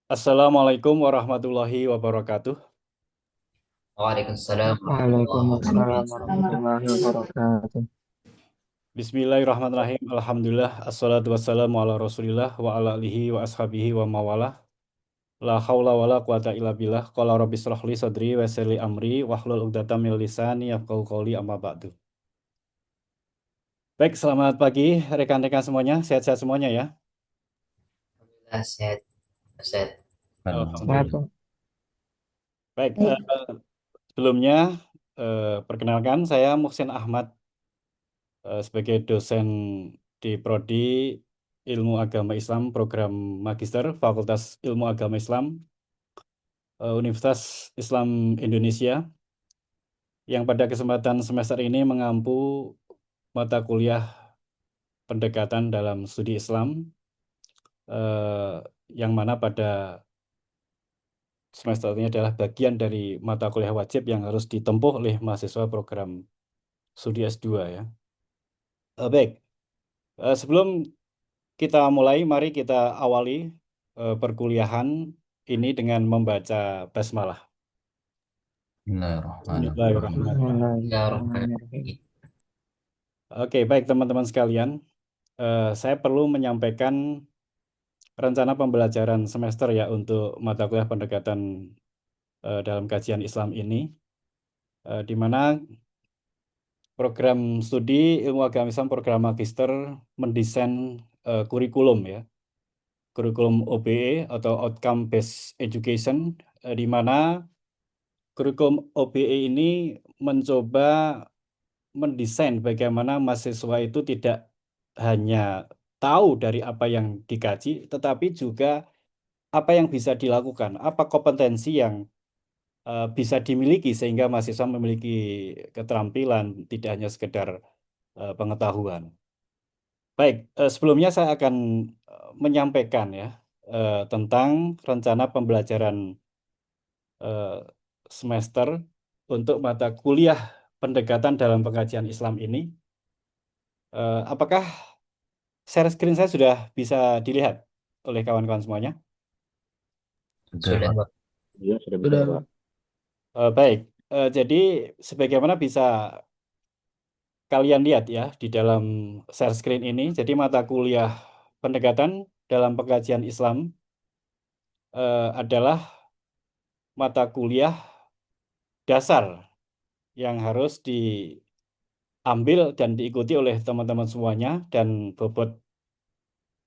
Assalamualaikum warahmatullahi wabarakatuh. Waalaikumsalam warahmatullahi Waalaikumsalam wabarakatuh. warahmatullahi wabarakatuh. Bismillahirrahmanirrahim. Alhamdulillah. Assalatu wassalamu ala rasulillah wa ala alihi wa ashabihi wa mawalah. La haula wa la quwata illa billah. Qala rabbi shrah li sadri wa yassir li amri wahlul 'uqdatam min lisani yafqahu qawli amma ba'du. Baik, selamat pagi rekan-rekan semuanya. Sehat-sehat semuanya ya. Alhamdulillah sehat, sehat. Alhamdulillah. Wabarakatuh. Baik, sebelumnya perkenalkan saya Muhsin Ahmad sebagai dosen di Prodi Ilmu Agama Islam Program Magister Fakultas Ilmu Agama Islam Universitas Islam Indonesia yang pada kesempatan semester ini mengampu mata kuliah pendekatan dalam studi Islam eh, yang mana pada semester ini adalah bagian dari mata kuliah wajib yang harus ditempuh oleh mahasiswa program studi S2 ya. Baik, sebelum kita mulai, mari kita awali perkuliahan ini dengan membaca basmalah. Bismillahirrahmanirrahim. Bismillahirrahmanirrahim. Bismillahirrahmanirrahim. Bismillahirrahmanirrahim. Oke, baik teman-teman sekalian. Saya perlu menyampaikan rencana pembelajaran semester ya untuk mata kuliah pendekatan dalam kajian Islam ini, di mana program studi Ilmu Agama Islam program Magister mendesain kurikulum ya, kurikulum OBE atau Outcome Based Education, di mana kurikulum OBE ini mencoba mendesain bagaimana mahasiswa itu tidak hanya tahu dari apa yang dikaji, tetapi juga apa yang bisa dilakukan, apa kompetensi yang bisa dimiliki sehingga mahasiswa memiliki keterampilan, tidak hanya sekedar pengetahuan. Baik, sebelumnya saya akan menyampaikan ya tentang rencana pembelajaran eh, semester untuk mata kuliah pendekatan dalam pengkajian Islam ini. Apakah share screen saya sudah bisa dilihat oleh kawan-kawan semuanya? Sudah, Sudah, Pak. Pak. Iya, sudah bisa, Pak. Baik, jadi sebagaimana bisa kalian lihat ya di dalam share screen ini, jadi mata kuliah pendekatan dalam pengkajian Islam adalah mata kuliah dasar yang harus diambil dan diikuti oleh teman-teman semuanya, dan bobot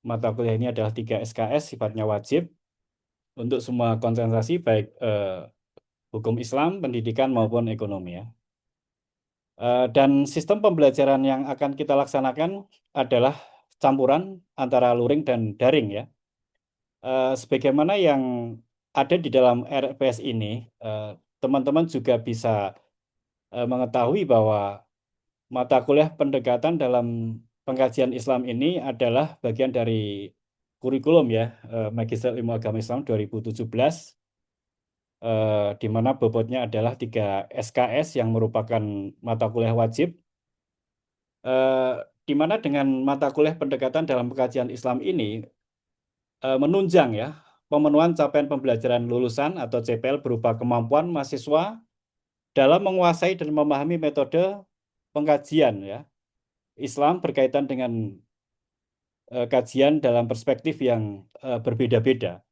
mata kuliah ini adalah 3 SKS sifatnya wajib untuk semua konsentrasi baik hukum Islam, pendidikan maupun ekonomi ya. Dan sistem pembelajaran yang akan kita laksanakan adalah campuran antara luring dan daring ya. Sebagaimana yang ada di dalam RPS ini, eh, teman-teman juga bisa mengetahui bahwa mata kuliah pendekatan dalam pengkajian Islam ini adalah bagian dari kurikulum ya, Magister Ilmu Agama Islam 2017, di mana bobotnya adalah 3 SKS yang merupakan mata kuliah wajib, eh, di mana dengan mata kuliah pendekatan dalam pengkajian Islam ini menunjang ya pemenuhan capaian pembelajaran lulusan atau CPL berupa kemampuan mahasiswa dalam menguasai dan memahami metode pengkajian ya Islam berkaitan dengan kajian dalam perspektif yang berbeda-beda,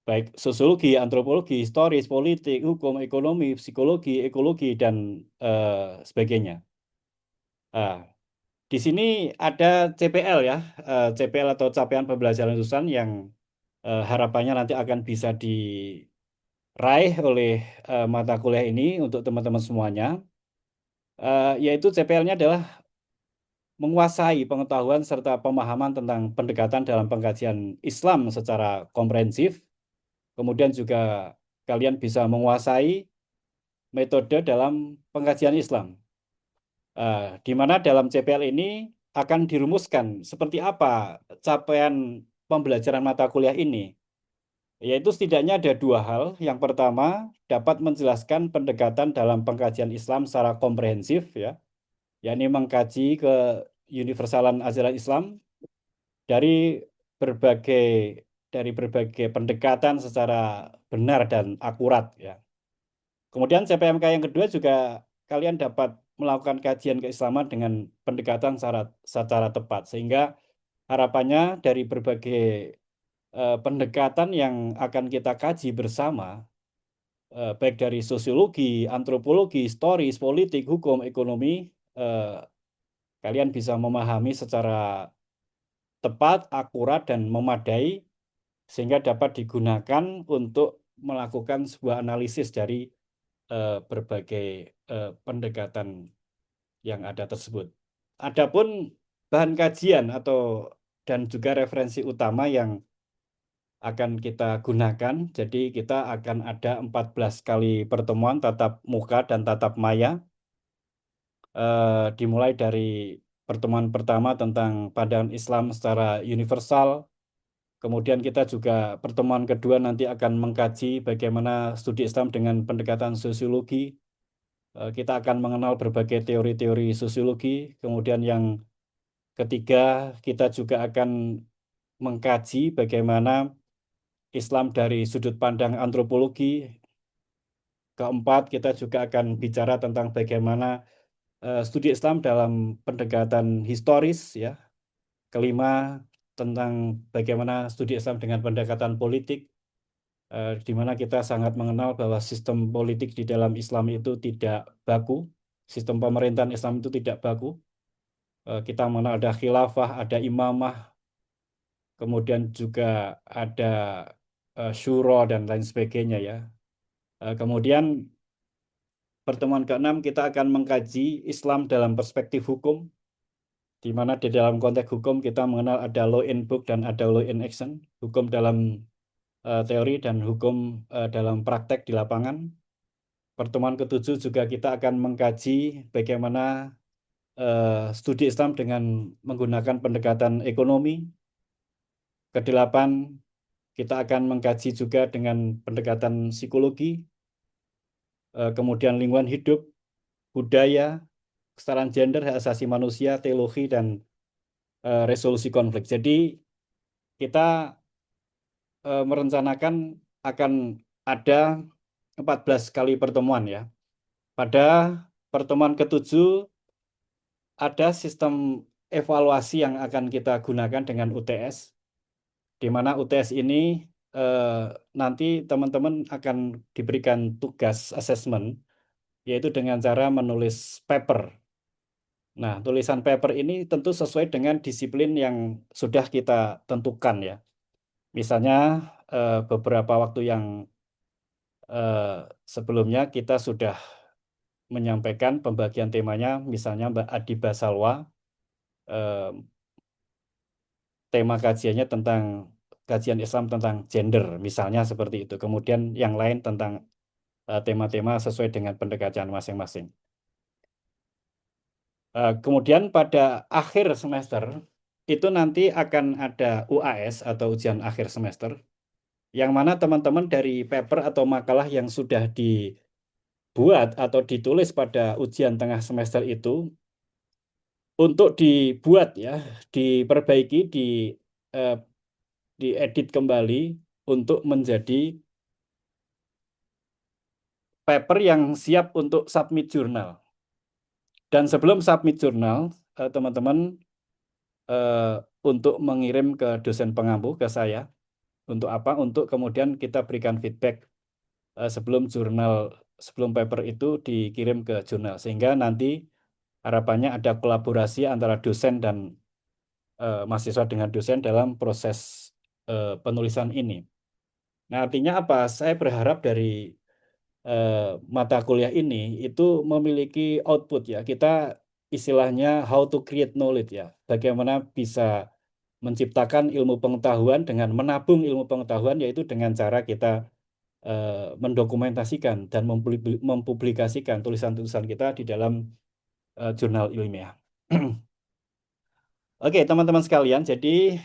baik sosiologi, antropologi, historis, politik, hukum, ekonomi, psikologi, ekologi, dan sebagainya. Nah, di sini ada CPL ya, CPL atau capaian pembelajaran lulusan yang harapannya nanti akan bisa diraih oleh mata kuliah ini untuk teman-teman semuanya, yaitu CPL-nya adalah menguasai pengetahuan serta pemahaman tentang pendekatan dalam pengkajian Islam secara komprehensif. Kemudian juga kalian bisa menguasai metode dalam pengkajian Islam. Di mana dalam CPL ini akan dirumuskan seperti apa capaian pembelajaran mata kuliah ini. Yaitu setidaknya ada dua hal. Yang pertama, dapat menjelaskan pendekatan dalam pengkajian Islam secara komprehensif, ya, yakni mengkaji ke universalan ajaran Islam dari berbagai dari berbagai pendekatan secara benar dan akurat ya. Kemudian CPMK yang kedua juga kalian dapat melakukan kajian keislaman dengan pendekatan secara tepat sehingga harapannya dari berbagai pendekatan yang akan kita kaji bersama baik dari sosiologi, antropologi, historis, politik, hukum, ekonomi, kalian bisa memahami secara tepat, akurat, dan memadai sehingga dapat digunakan untuk melakukan sebuah analisis dari berbagai pendekatan yang ada tersebut. Adapun bahan kajian dan juga referensi utama yang akan kita gunakan, jadi kita akan ada 14 kali pertemuan tatap muka dan tatap maya, dimulai dari pertemuan pertama tentang pandangan Islam secara universal. Kemudian kita juga pertemuan kedua nanti akan mengkaji bagaimana studi Islam dengan pendekatan sosiologi. Kita akan mengenal berbagai teori-teori sosiologi. Kemudian yang ketiga, kita juga akan mengkaji bagaimana Islam dari sudut pandang antropologi. Keempat, kita juga akan bicara tentang bagaimana studi Islam dalam pendekatan historis, ya. Kelima, tentang bagaimana studi Islam dengan pendekatan politik, di mana kita sangat mengenal bahwa sistem politik di dalam Islam itu tidak baku, sistem pemerintahan Islam itu tidak baku. Kita mengenal ada khilafah, ada imamah, kemudian juga ada syuro dan lain sebagainya ya. Kemudian pertemuan ke-6 kita akan mengkaji Islam dalam perspektif hukum, di mana di dalam konteks hukum kita mengenal ada law in book dan ada law in action, hukum dalam teori dan hukum dalam praktek di lapangan. Pertemuan ke-7 juga kita akan mengkaji bagaimana studi Islam dengan menggunakan pendekatan ekonomi. Ke-8 kita akan mengkaji juga dengan pendekatan psikologi, kemudian lingkungan hidup, budaya, kesetaraan gender, hak asasi manusia, teologi, dan resolusi konflik. Jadi kita merencanakan akan ada 14 kali pertemuan ya. Pada pertemuan ke-7 ada sistem evaluasi yang akan kita gunakan dengan UTS, di mana UTS ini nanti teman-teman akan diberikan tugas assessment, yaitu dengan cara menulis paper. Nah, tulisan paper ini tentu sesuai dengan disiplin yang sudah kita tentukan ya. Misalnya beberapa waktu yang sebelumnya kita sudah menyampaikan pembagian temanya, misalnya Mbak Adi Basalwa, tema kajiannya tentang kajian Islam tentang gender, misalnya seperti itu. Kemudian yang lain tentang tema-tema sesuai dengan pendekatan masing-masing. Kemudian pada akhir semester, itu nanti akan ada UAS atau ujian akhir semester, yang mana teman-teman dari paper atau makalah yang sudah dibuat atau ditulis pada ujian tengah semester itu, untuk dibuat ya, diperbaiki, diedit kembali untuk menjadi paper yang siap untuk submit jurnal. Dan sebelum submit jurnal, teman-teman untuk mengirim ke dosen pengampu, ke saya. Untuk apa? Untuk kemudian kita berikan feedback sebelum paper itu dikirim ke jurnal. Sehingga nanti harapannya ada kolaborasi antara dosen dan mahasiswa dengan dosen dalam proses penulisan ini. Nah, artinya apa? Saya berharap dari mata kuliah ini itu memiliki output ya. Kita istilahnya how to create knowledge ya. Bagaimana bisa menciptakan ilmu pengetahuan dengan menabung ilmu pengetahuan, yaitu dengan cara kita mendokumentasikan dan mempublikasikan tulisan-tulisan kita di dalam jurnal ilmiah. Oke, teman-teman sekalian, jadi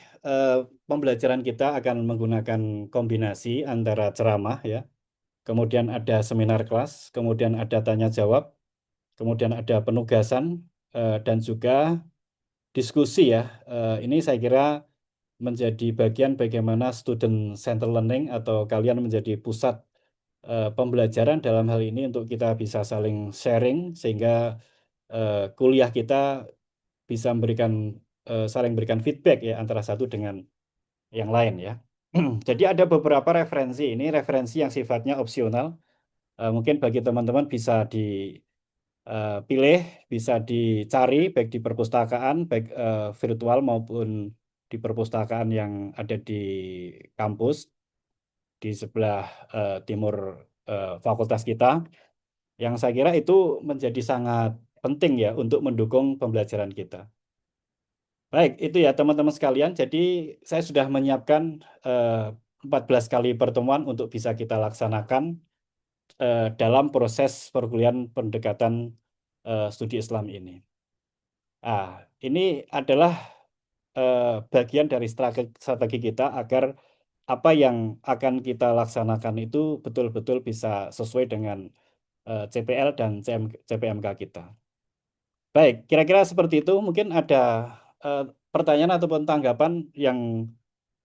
pembelajaran kita akan menggunakan kombinasi antara ceramah ya, kemudian ada seminar kelas, kemudian ada tanya jawab, kemudian ada penugasan dan juga diskusi ya. Ini saya kira menjadi bagian bagaimana student center learning atau kalian menjadi pusat pembelajaran dalam hal ini untuk kita bisa saling sharing sehingga kuliah kita bisa saling berikan feedback ya antara satu dengan yang lain ya. Jadi ada beberapa referensi ini referensi yang sifatnya opsional. Mungkin bagi teman-teman bisa dipilih, bisa dicari baik di perpustakaan, baik virtual maupun di perpustakaan yang ada di kampus di sebelah timur fakultas kita. Yang saya kira itu menjadi sangat penting ya untuk mendukung pembelajaran kita. Baik, itu ya teman-teman sekalian. Jadi saya sudah menyiapkan 14 kali pertemuan untuk bisa kita laksanakan dalam proses perkuliahan pendekatan studi Islam ini. Ini adalah bagian dari strategi kita agar apa yang akan kita laksanakan itu betul-betul bisa sesuai dengan CPL dan CPMK kita. Baik, kira-kira seperti itu. Mungkin ada pertanyaan ataupun tanggapan yang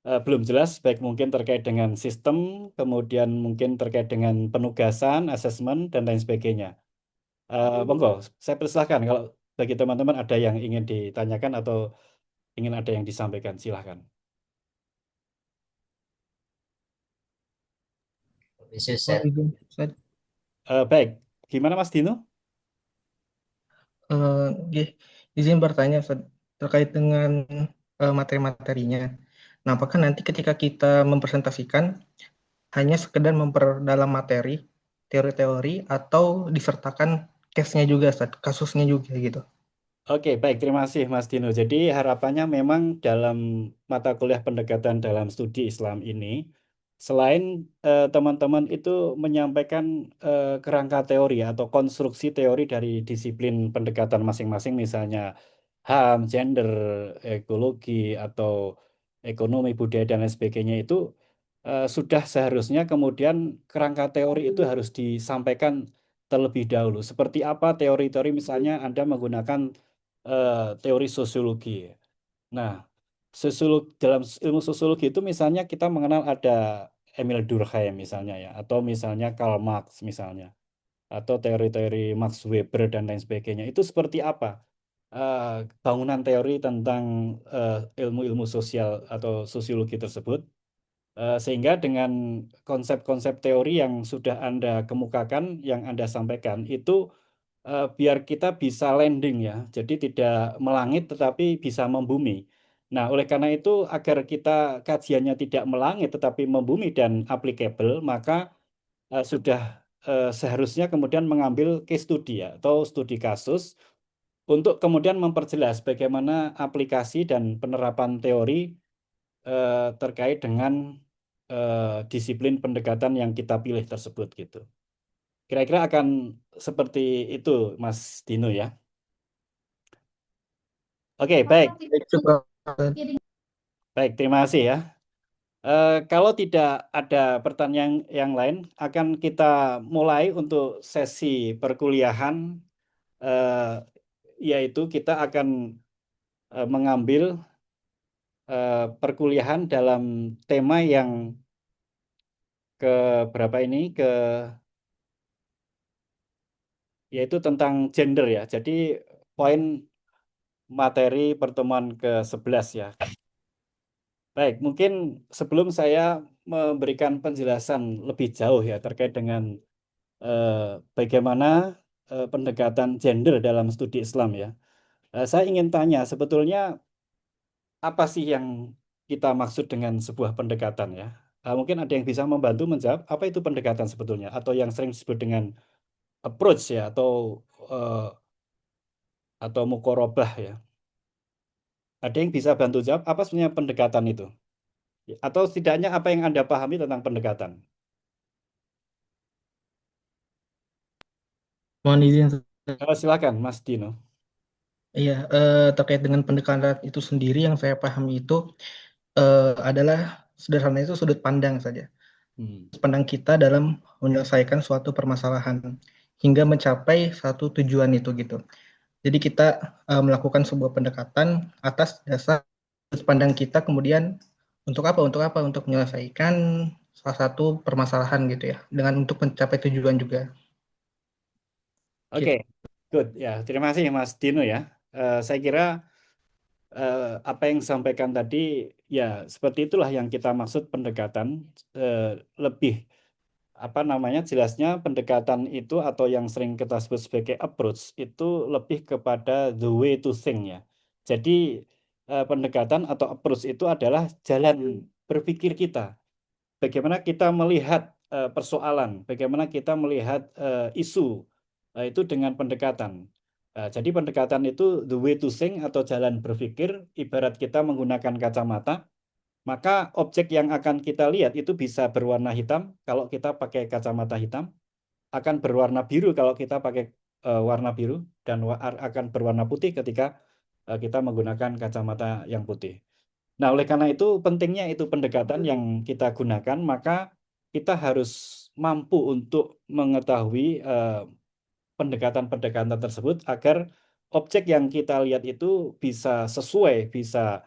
belum jelas, baik mungkin terkait dengan sistem, kemudian mungkin terkait dengan penugasan, asesmen, dan lain sebagainya. Monggo, saya persilahkan kalau bagi teman-teman ada yang ingin ditanyakan atau ingin ada yang disampaikan, silahkan. Bisa Oh, Ustaz. izin, Ustaz. Baik, gimana Mas Dino? Nggih, izin bertanya Ustaz, terkait dengan materi-materinya. Nah, apakah nanti ketika kita mempresentasikan hanya sekedar memperdalam materi, teori-teori, atau disertakan case-nya juga, Ustaz, kasusnya juga gitu? Oke, baik. Terima kasih, Mas Dino. Jadi harapannya memang dalam mata kuliah pendekatan dalam studi Islam ini, selain teman-teman itu menyampaikan kerangka teori atau konstruksi teori dari disiplin pendekatan masing-masing, misalnya HAM, gender, ekologi, atau ekonomi, budaya, dan lain sebagainya itu sudah seharusnya kemudian kerangka teori itu harus disampaikan terlebih dahulu. Seperti apa teori-teori misalnya Anda menggunakan teori sosiologi. Nah, dalam ilmu sosiologi itu misalnya kita mengenal ada Emil Durkheim misalnya ya, atau misalnya Karl Marx misalnya, atau teori-teori Max Weber dan lain sebagainya. Itu seperti apa? Bangunan teori tentang ilmu-ilmu sosial atau sosiologi tersebut. Sehingga dengan konsep-konsep teori yang sudah Anda kemukakan, yang Anda sampaikan, itu biar kita bisa landing ya, jadi tidak melangit tetapi bisa membumi. Nah, oleh karena itu agar kita kajiannya tidak melangit tetapi membumi dan applicable, maka sudah seharusnya kemudian mengambil case study ya, atau studi kasus untuk kemudian memperjelas bagaimana aplikasi dan penerapan teori terkait dengan disiplin pendekatan yang kita pilih tersebut gitu. Kira-kira akan seperti itu, Mas Dino ya. Oke, baik. Cukup. Baik, terima kasih ya. Kalau tidak ada pertanyaan yang lain, akan kita mulai untuk sesi perkuliahan, yaitu kita akan mengambil perkuliahan dalam tema yang ke berapa ini, yaitu tentang gender ya. Jadi poin materi pertemuan ke-11 ya. Baik, mungkin sebelum saya memberikan penjelasan lebih jauh ya terkait dengan bagaimana pendekatan gender dalam studi Islam ya. Saya ingin tanya sebetulnya apa sih yang kita maksud dengan sebuah pendekatan ya? Mungkin ada yang bisa membantu menjawab apa itu pendekatan sebetulnya atau yang sering disebut dengan approach ya eh, atau mukorobah ya. Ada yang bisa bantu jawab apa sebenarnya pendekatan itu? Atau setidaknya apa yang Anda pahami tentang pendekatan? Mohon izin, Silakan, Mas Dino. iya, terkait dengan pendekatan itu sendiri yang saya pahami itu adalah sederhana itu sudut pandang saja. Sudut pandang kita dalam menyelesaikan suatu permasalahan hingga mencapai satu tujuan itu gitu. Jadi kita melakukan sebuah pendekatan atas dasar pandang kita kemudian untuk apa? Untuk menyelesaikan salah satu permasalahan gitu ya, dengan untuk mencapai tujuan juga. Oke, Gitu. good ya. Terima kasih Mas Dino ya. Saya kira apa yang disampaikan tadi ya seperti itulah yang kita maksud pendekatan lebih apa namanya jelasnya pendekatan itu atau yang sering kita sebut sebagai approach itu lebih kepada the way to think ya. Jadi pendekatan atau approach itu adalah jalan berpikir kita. Bagaimana kita melihat persoalan, bagaimana kita melihat isu itu dengan pendekatan. Jadi pendekatan itu the way to think atau jalan berpikir, ibarat kita menggunakan kacamata, maka objek yang akan kita lihat itu bisa berwarna hitam kalau kita pakai kacamata hitam, akan berwarna biru kalau kita pakai warna biru, dan akan berwarna putih ketika kita menggunakan kacamata yang putih. Nah, oleh karena itu pentingnya itu pendekatan yang kita gunakan, maka kita harus mampu untuk mengetahui pendekatan-pendekatan tersebut agar objek yang kita lihat itu bisa sesuai, bisa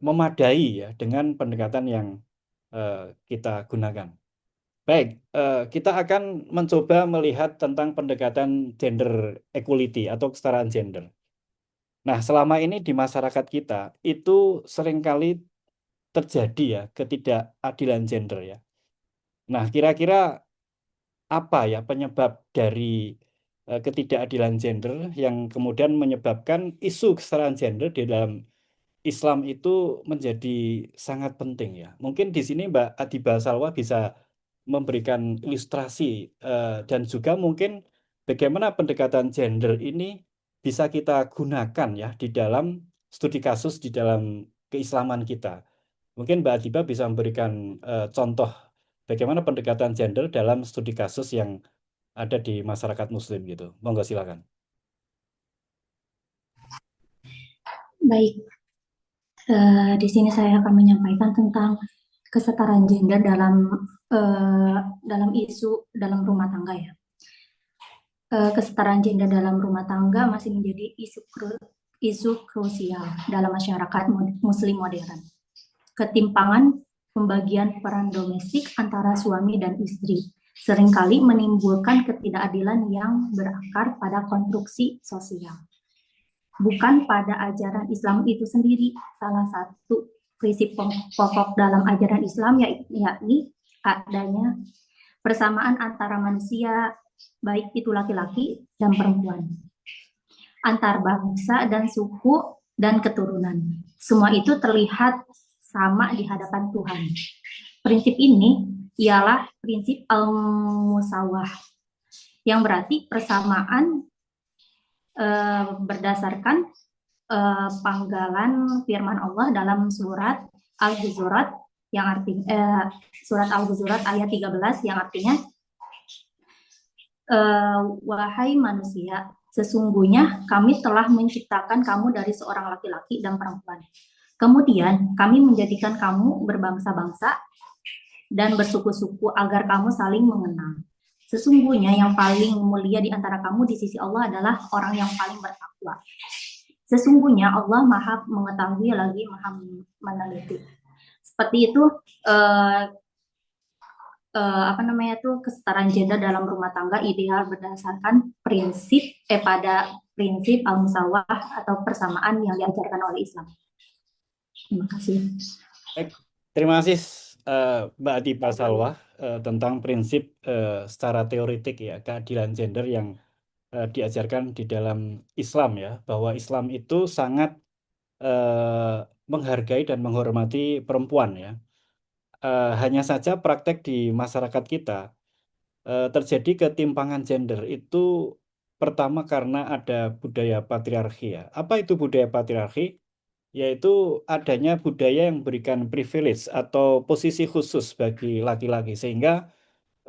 memadai ya dengan pendekatan yang kita gunakan. Baik, kita akan mencoba melihat tentang pendekatan gender equality atau kesetaraan gender. Nah, selama ini di masyarakat kita itu seringkali terjadi ya ketidakadilan gender ya. Nah, kira-kira apa ya penyebab dari ketidakadilan gender yang kemudian menyebabkan isu kesetaraan gender di dalam Islam itu menjadi sangat penting ya. Mungkin di sini Mbak Adiba Salwa bisa memberikan ilustrasi dan juga mungkin bagaimana pendekatan gender ini bisa kita gunakan ya di dalam studi kasus di dalam keislaman kita. Mungkin Mbak Adiba bisa memberikan contoh bagaimana pendekatan gender dalam studi kasus yang ada di masyarakat Muslim gitu. Monggo silakan. Baik, di sini saya akan menyampaikan tentang kesetaraan gender dalam isu dalam rumah tangga ya. Kesetaraan gender dalam rumah tangga masih menjadi isu krusial dalam masyarakat Muslim modern. Ketimpangan pembagian peran domestik antara suami dan istri seringkali menimbulkan ketidakadilan yang berakar pada konstruksi sosial. Bukan pada ajaran Islam itu sendiri. Salah satu prinsip pokok dalam ajaran Islam yakni adanya persamaan antara manusia, baik itu laki-laki dan perempuan, antar bangsa dan suku dan keturunan. Semua itu terlihat sama di hadapan Tuhan. Prinsip ini ialah prinsip al-musawah, yang berarti persamaan berdasarkan panggalan firman Allah dalam surat Al-Hujurat yang artinya surat Al-Hujurat ayat 13 yang artinya wahai manusia, sesungguhnya kami telah menciptakan kamu dari seorang laki-laki dan perempuan. Kemudian kami menjadikan kamu berbangsa-bangsa dan bersuku-suku agar kamu saling mengenal. Sesungguhnya yang paling mulia di antara kamu di sisi Allah adalah orang yang paling bertakwa. Sesungguhnya Allah Maha mengetahui lagi Maha meneliti. Seperti itu kesetaraan gender dalam rumah tangga ideal berdasarkan prinsip al-musawah atau persamaan yang diajarkan oleh Islam. Terima kasih. Terima kasih Mbak Adiba Salwa tentang prinsip secara teoretik ya keadilan gender yang diajarkan di dalam Islam ya, bahwa Islam itu sangat menghargai dan menghormati perempuan ya. Hanya saja praktek di masyarakat kita terjadi ketimpangan gender itu pertama karena ada budaya patriarki ya. Apa itu budaya patriarki? Yaitu adanya budaya yang memberikan privilege atau posisi khusus bagi laki-laki, sehingga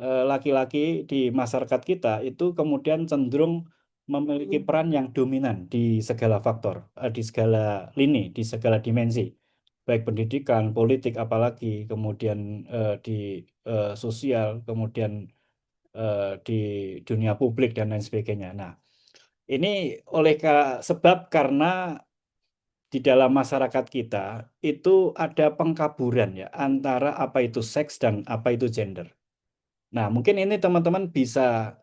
laki-laki di masyarakat kita itu kemudian cenderung memiliki peran yang dominan di segala faktor, di segala lini, di segala dimensi, baik pendidikan, politik, apalagi kemudian di sosial, kemudian di dunia publik dan lain sebagainya. Nah, ini sebab karena di dalam masyarakat kita itu ada pengkaburan ya antara apa itu seks dan apa itu gender. Nah, mungkin ini teman-teman bisa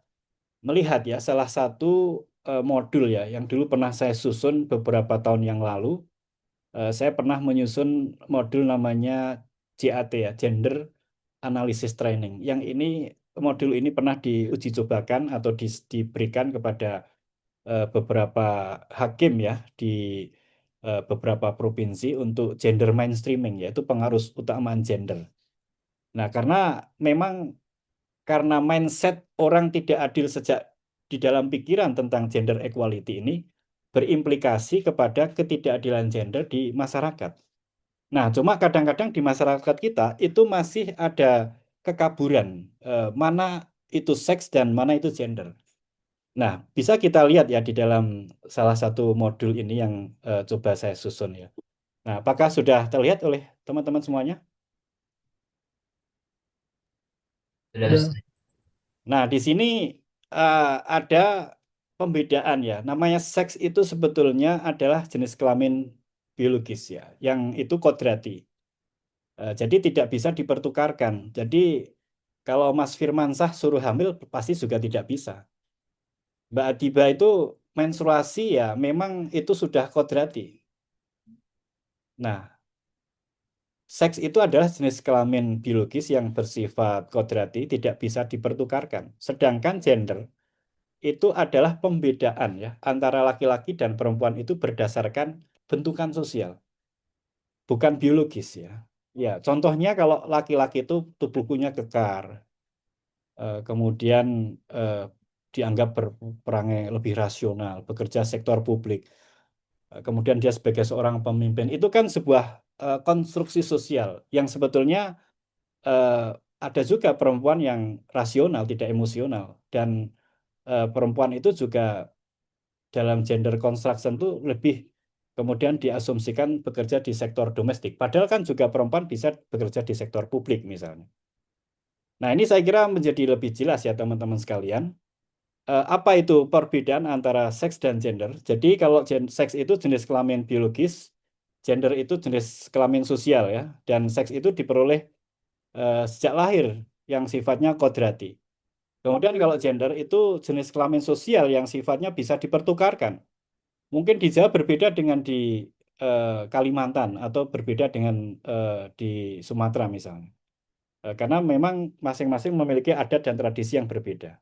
melihat ya salah satu modul ya yang dulu pernah saya susun beberapa tahun yang lalu. Saya pernah menyusun modul namanya JAT ya, Gender Analysis Training. Yang ini modul ini pernah diuji cobakan atau diberikan kepada beberapa hakim ya di beberapa provinsi untuk gender mainstreaming, yaitu pengaruh utamaan gender. Nah, karena mindset orang tidak adil sejak di dalam pikiran tentang gender equality ini berimplikasi kepada ketidakadilan gender di masyarakat. Nah, cuma kadang-kadang di masyarakat kita itu masih ada kekaburan, mana itu seks dan mana itu gender. Nah, bisa kita lihat ya di dalam salah satu modul ini yang coba saya susun ya. Nah, apakah sudah terlihat oleh teman-teman semuanya? Sudah Udah. Ustaz. Nah, di sini ada pembedaan ya. Namanya seks itu sebetulnya adalah jenis kelamin biologis ya, yang itu kodrati. Jadi tidak bisa dipertukarkan. Jadi kalau Mas Firmansah suruh hamil pasti juga tidak bisa. Mbak Adiba itu menstruasi ya memang itu sudah kodrati. Nah, seks itu adalah jenis kelamin biologis yang bersifat kodrati, tidak bisa dipertukarkan. Sedangkan gender itu adalah pembedaan ya antara laki-laki dan perempuan itu berdasarkan bentukan sosial, bukan biologis ya. Ya, contohnya kalau laki-laki itu tubuhnya kekar, kemudian eh, dianggap berperangai lebih rasional, bekerja sektor publik, kemudian dia sebagai seorang pemimpin, itu kan sebuah konstruksi sosial yang sebetulnya eh, ada juga perempuan yang rasional, tidak emosional, dan perempuan itu juga dalam gender construction itu lebih kemudian diasumsikan bekerja di sektor domestik. Padahal kan juga perempuan bisa bekerja di sektor publik misalnya. Nah, ini saya kira menjadi lebih jelas ya teman-teman sekalian. Apa itu perbedaan antara seks dan gender? Jadi kalau seks itu jenis kelamin biologis, gender itu jenis kelamin sosial ya, dan seks itu diperoleh sejak lahir yang sifatnya kodrati. Kemudian kalau gender itu jenis kelamin sosial yang sifatnya bisa dipertukarkan. Mungkin di Jawa berbeda dengan di Kalimantan atau berbeda dengan di Sumatera misalnya. Karena memang masing-masing memiliki adat dan tradisi yang berbeda.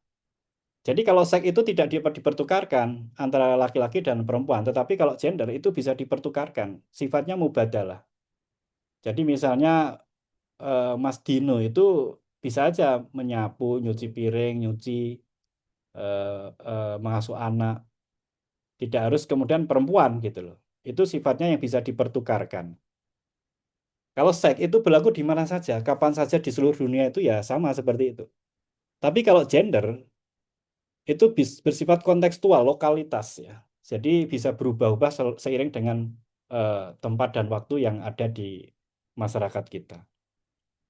Jadi kalau seks itu tidak dipertukarkan antara laki-laki dan perempuan, tetapi kalau gender itu bisa dipertukarkan, sifatnya mubadalah. Jadi misalnya Mas Dino itu bisa aja menyapu, nyuci piring, nyuci, mengasuh anak, tidak harus kemudian perempuan gitu loh. Itu sifatnya yang bisa dipertukarkan. Kalau seks itu berlaku di mana saja, kapan saja di seluruh dunia itu ya sama seperti itu. Tapi kalau gender itu bersifat kontekstual, lokalitas ya. Jadi bisa berubah-ubah seiring dengan tempat dan waktu yang ada di masyarakat kita.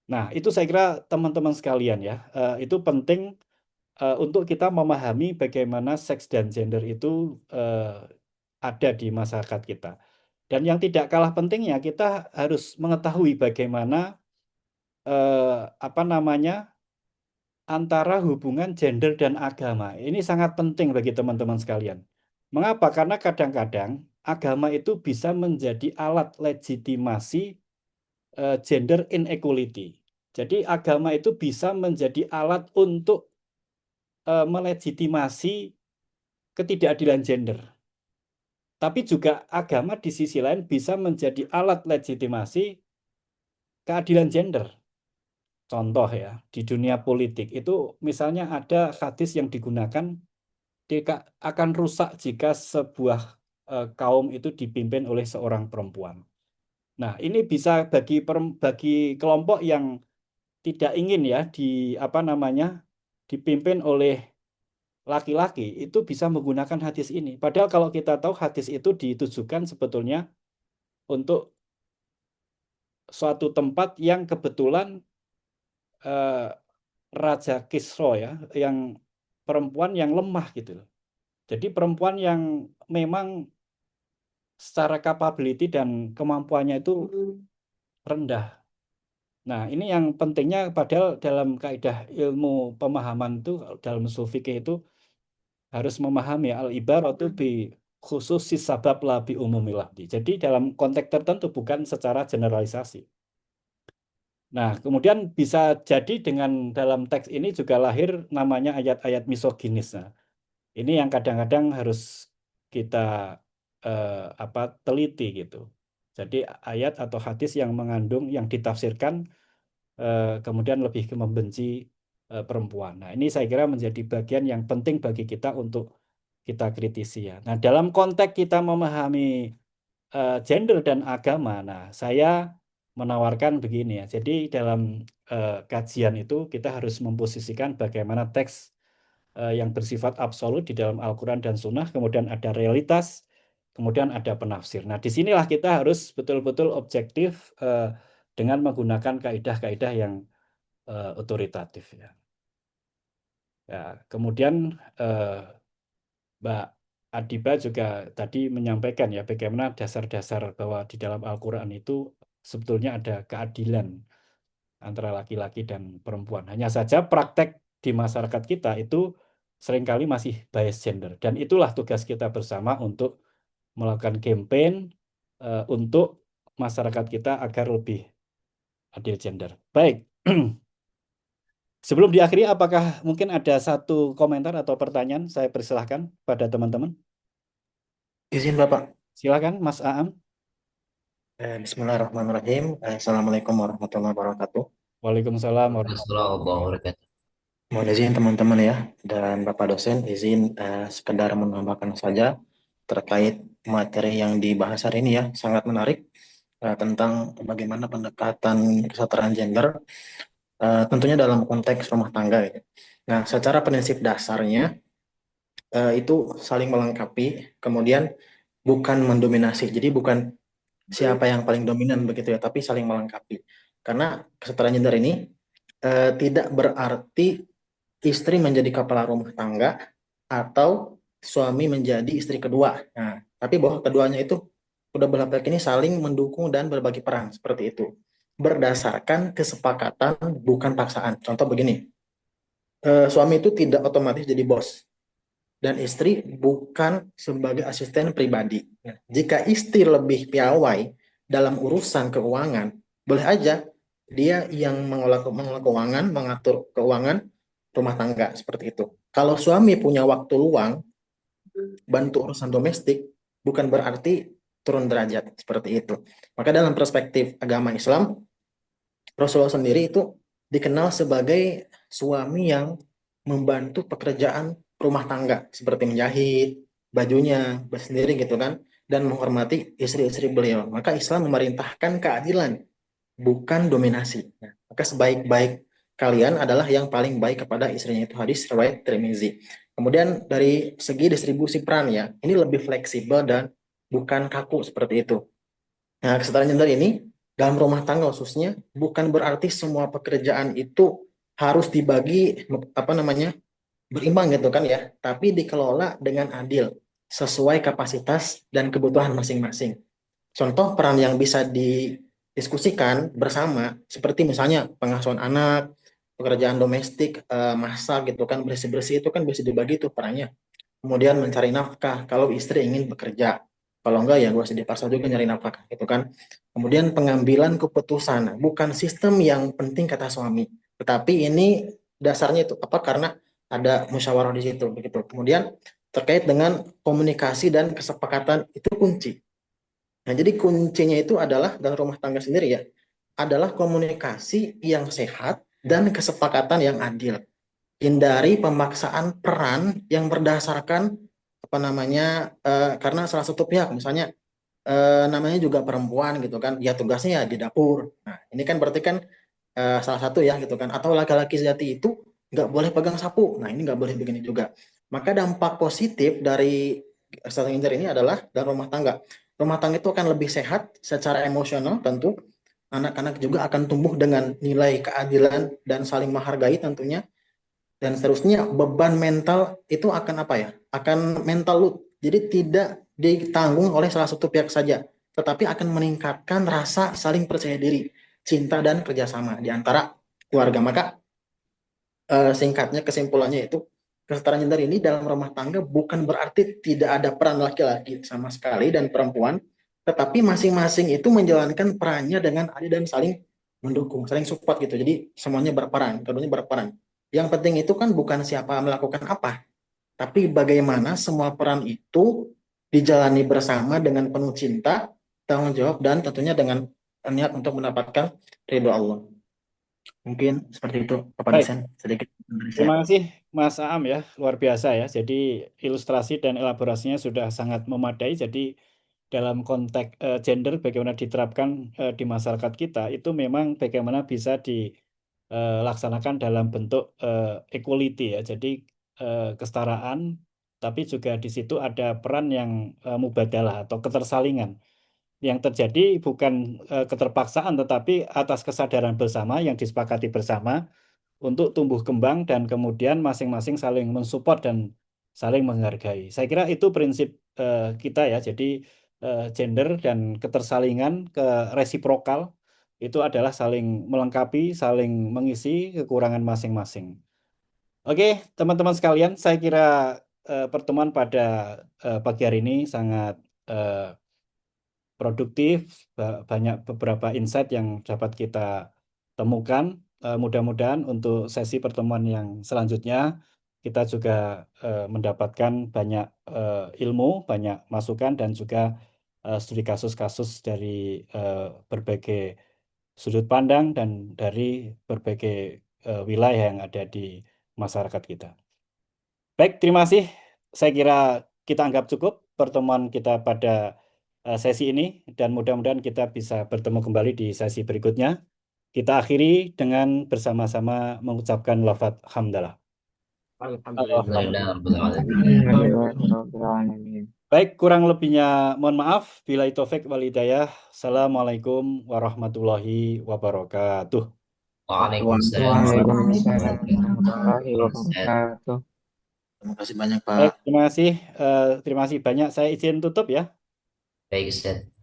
Nah, itu saya kira teman-teman sekalian ya, itu penting untuk kita memahami bagaimana seks dan gender itu ada di masyarakat kita. Dan yang tidak kalah pentingnya, kita harus mengetahui bagaimana apa namanya antara hubungan gender dan agama. Ini sangat penting bagi teman-teman sekalian. Mengapa? Karena kadang-kadang agama itu bisa menjadi alat legitimasi gender inequality. Jadi agama itu bisa menjadi alat untuk melegitimasi ketidakadilan gender. Tapi juga agama di sisi lain bisa menjadi alat legitimasi keadilan gender. Contoh ya, di dunia politik itu misalnya ada hadis yang digunakan akan rusak jika sebuah kaum itu dipimpin oleh seorang perempuan. Nah, ini bisa bagi kelompok yang tidak ingin ya apa namanya dipimpin oleh laki-laki itu bisa menggunakan hadis ini. Padahal kalau kita tahu hadis itu ditujukan sebetulnya untuk suatu tempat yang kebetulan Raja Kisro ya, yang perempuan yang lemah gitu loh. Jadi perempuan yang memang secara capability dan kemampuannya itu rendah. Nah, ini yang pentingnya, padahal dalam kaidah ilmu pemahaman itu, dalam usul fikih itu harus memahami al-ibaratu bi khususis sabab la bi umumil lafzi. Jadi dalam konteks tertentu, bukan secara generalisasi. Nah, kemudian bisa jadi dengan dalam teks ini juga lahir namanya ayat-ayat misoginis. Nah, ini yang kadang-kadang harus kita teliti gitu. Jadi ayat atau hadis yang mengandung, yang ditafsirkan kemudian lebih membenci perempuan. Nah, ini saya kira menjadi bagian yang penting bagi kita untuk kita kritisi ya. Nah, dalam konteks kita memahami gender dan agama, nah saya menawarkan begini ya. Jadi dalam kajian itu kita harus memposisikan bagaimana teks yang bersifat absolut di dalam Al-Quran dan Sunnah, kemudian ada realitas, kemudian ada penafsir. Nah, disinilah kita harus betul-betul objektif dengan menggunakan kaidah-kaidah yang otoritatif ya. Ya, kemudian Mbak Adiba juga tadi menyampaikan ya bagaimana dasar-dasar bahwa di dalam Al-Quran itu sebetulnya ada keadilan antara laki-laki dan perempuan. Hanya saja praktek di masyarakat kita itu seringkali masih bias gender. Dan itulah tugas kita bersama untuk melakukan campaign untuk masyarakat kita agar lebih adil gender. Baik. Sebelum diakhiri, apakah mungkin ada satu komentar atau pertanyaan? Saya persilahkan pada teman-teman. Izin Bapak. Silakan, Mas Aam. Bismillahirrahmanirrahim. Assalamualaikum warahmatullahi wabarakatuh. Waalaikumsalam warahmatullahi Assalamualaikum warahmatullahi wabarakatuh. Mohon izin teman-teman ya, dan Bapak dosen izin sekedar menambahkan saja terkait materi yang dibahas hari ini ya, sangat menarik tentang bagaimana pendekatan kesetaraan gender tentunya dalam konteks rumah tangga ya. Nah, secara prinsip dasarnya itu saling melengkapi, kemudian bukan mendominasi. Jadi bukan siapa yang paling dominan begitu ya, tapi saling melengkapi. Karena kesetaraan gender ini tidak berarti istri menjadi kepala rumah tangga atau suami menjadi istri kedua. Nah, tapi bahwa keduanya itu udah belah pihak ini saling mendukung dan berbagi peran seperti itu. Berdasarkan kesepakatan bukan paksaan. Contoh begini, suami itu tidak otomatis jadi bos dan istri bukan sebagai asisten pribadi. Nah, jika istri lebih piawai dalam urusan keuangan, boleh aja dia yang mengelola keuangan, mengatur keuangan rumah tangga seperti itu. Kalau suami punya waktu luang, bantu urusan domestik, bukan berarti turun derajat seperti itu. Maka dalam perspektif agama Islam, Rasulullah sendiri itu dikenal sebagai suami yang membantu pekerjaan rumah tangga seperti menjahit bajunya sendiri gitu kan, dan menghormati istri-istri beliau. Maka Islam memerintahkan keadilan, bukan dominasi. Nah, maka sebaik-baik kalian adalah yang paling baik kepada istrinya, itu hadis riwayat Tirmizi. Kemudian dari segi distribusi peran ya, ini lebih fleksibel dan bukan kaku seperti itu. Nah, kesetaraan gender ini dalam rumah tangga khususnya bukan berarti semua pekerjaan itu harus dibagi berimbang gitu kan ya, tapi dikelola dengan adil sesuai kapasitas dan kebutuhan masing-masing. Contoh peran yang bisa didiskusikan bersama seperti misalnya pengasuhan anak, pekerjaan domestik, masak gitu kan, bersih-bersih itu kan bisa dibagi tuh perannya. Kemudian mencari nafkah kalau istri ingin bekerja. Kalau enggak ya gue sedih paksa juga nyari nafkah gitu kan. Kemudian pengambilan keputusan, bukan sistem yang penting kata suami, tetapi ini dasarnya itu apa, karena ada musyawarah di situ begitu. Kemudian terkait dengan komunikasi dan kesepakatan itu kunci. Nah, jadi kuncinya itu adalah dalam rumah tangga sendiri ya, adalah komunikasi yang sehat dan kesepakatan yang adil. Hindari pemaksaan peran yang berdasarkan karena salah satu pihak misalnya namanya juga perempuan gitu kan, ya tugasnya ya di dapur. Nah, ini kan berarti kan salah satu ya gitu kan, atau laki-laki sejati itu nggak boleh pegang sapu. Nah, ini nggak boleh begini juga. Maka dampak positif dari kesetaraan gender ini adalah dalam rumah tangga. Rumah tangga itu akan lebih sehat secara emosional tentu. Anak-anak juga akan tumbuh dengan nilai keadilan dan saling menghargai tentunya. Dan seterusnya beban mental itu akan Akan mental load. Jadi tidak ditanggung oleh salah satu pihak saja, tetapi akan meningkatkan rasa saling percaya diri, cinta dan kerjasama di antara keluarga. Maka singkatnya kesimpulannya itu kesetaraan gender ini dalam rumah tangga bukan berarti tidak ada peran laki-laki sama sekali dan perempuan, tetapi masing-masing itu menjalankan perannya dengan adil dan saling mendukung, saling support gitu. Jadi semuanya berperan, keduanya berperan. Yang penting itu kan bukan siapa melakukan apa, tapi bagaimana semua peran itu dijalani bersama dengan penuh cinta, tanggung jawab, dan tentunya dengan niat untuk mendapatkan ridho Allah. Mungkin seperti itu, Bapak Baik, dosen, sedikit dari saya. terima kasih Mas Aam ya, luar biasa ya. Jadi ilustrasi dan elaborasinya sudah sangat memadai. Jadi dalam konteks gender bagaimana diterapkan di masyarakat kita itu memang bagaimana bisa dilaksanakan dalam bentuk equality ya. Jadi kesetaraan, tapi juga di situ ada peran yang mubadalah atau ketersalingan. Yang terjadi bukan keterpaksaan, tetapi atas kesadaran bersama yang disepakati bersama untuk tumbuh kembang dan kemudian masing-masing saling mensupport dan saling menghargai. Saya kira itu prinsip kita ya. Jadi gender dan ketersalingan, resiprokal itu adalah saling melengkapi, saling mengisi kekurangan masing-masing. Oke, teman-teman sekalian, saya kira pertemuan pada pagi hari ini sangat produktif, banyak beberapa insight yang dapat kita temukan. Mudah-mudahan untuk sesi pertemuan yang selanjutnya kita juga mendapatkan banyak ilmu, banyak masukan, dan juga studi kasus-kasus dari berbagai sudut pandang dan dari berbagai wilayah yang ada di masyarakat kita. Baik, terima kasih. Saya kira kita anggap cukup pertemuan kita pada sesi ini dan mudah-mudahan kita bisa bertemu kembali di sesi berikutnya. Kita akhiri dengan bersama-sama mengucapkan lafaz hamdalah. Alhamdulillah. Alhamdulillah Rabbil Alamin. Alhamdulillahirrahmanirrahim. Baik, kurang lebihnya mohon maaf. Billahi taufik wal hidayah. Assalamualaikum warahmatullahi wabarakatuh. Waalaikumsalam Waalaikumsalam warahmatullahi warahmatullahi wabarakatuh. wabarakatuh. Terima kasih banyak, Pak. Baik, terima kasih banyak. Saya izin tutup ya. Baik, Ustaz.